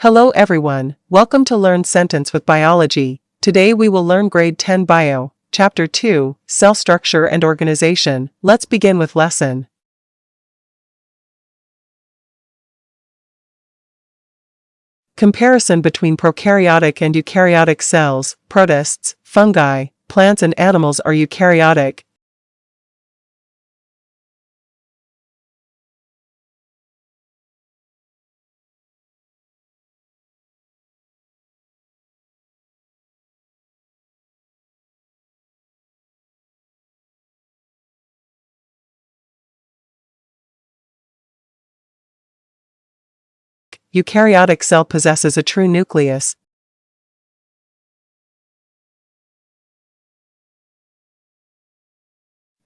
Hello everyone, welcome to Learn Sentence with Biology. Today we will learn Grade 10 Bio, Chapter 2, Cell Structure and Organization. Let's begin with lesson. Comparison between prokaryotic and eukaryotic cells. Protists, fungi, plants and animals are eukaryotic. Eukaryotic cell possesses a true nucleus.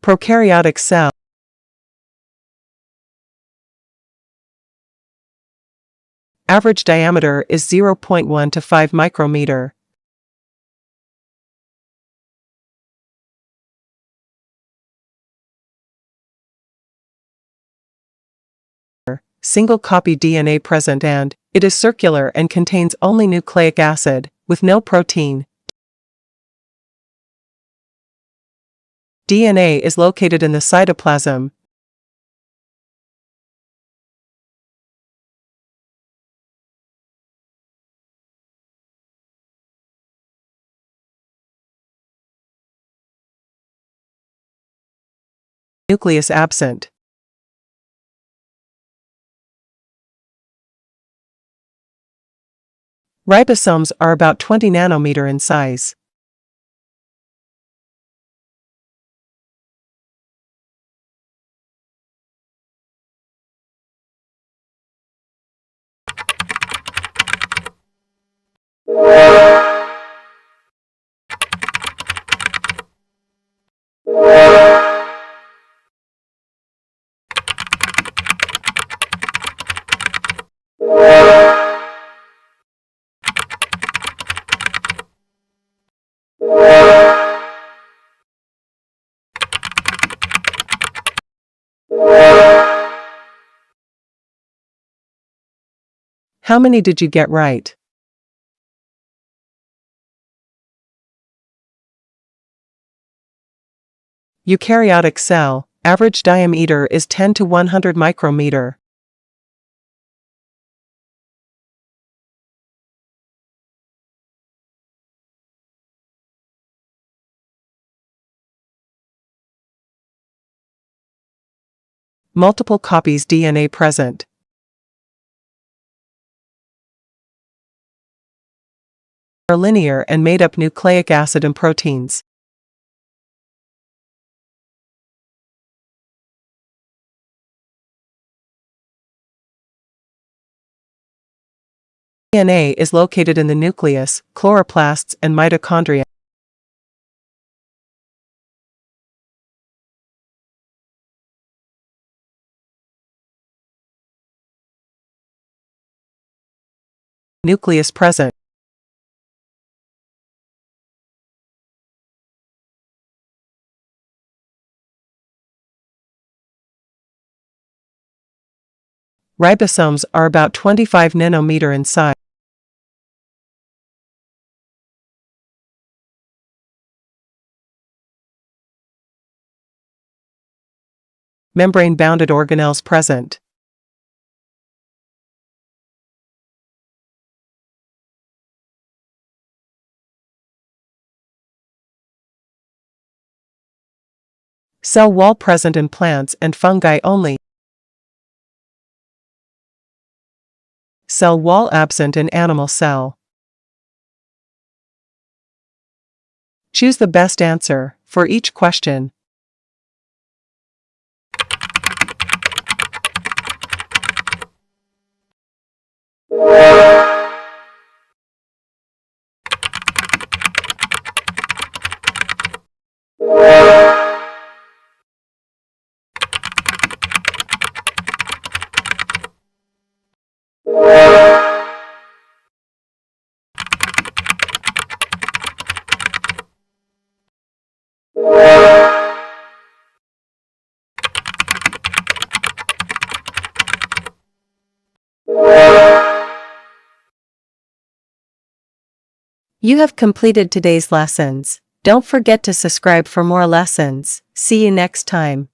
Prokaryotic cell. Average diameter is 0.1 to 5 micrometer. Single copy DNA present and it is circular and contains only nucleic acid, with no protein. DNA is located in the cytoplasm. Nucleus absent. Ribosomes are about 20 nanometer in size. How many did you get right? Eukaryotic cell, average diameter is 10 to 100 micrometer. Multiple copies DNA present. Are linear and made up nucleic acid and proteins. DNA is located in the nucleus, chloroplasts and mitochondria. Nucleus present. Ribosomes are about 25 nanometer in size. Membrane-bounded organelles present. Cell wall present in plants and fungi only. Cell wall absent in animal cell. Choose the best answer for each question. You have completed today's lessons. Don't forget to subscribe for more lessons. See you next time.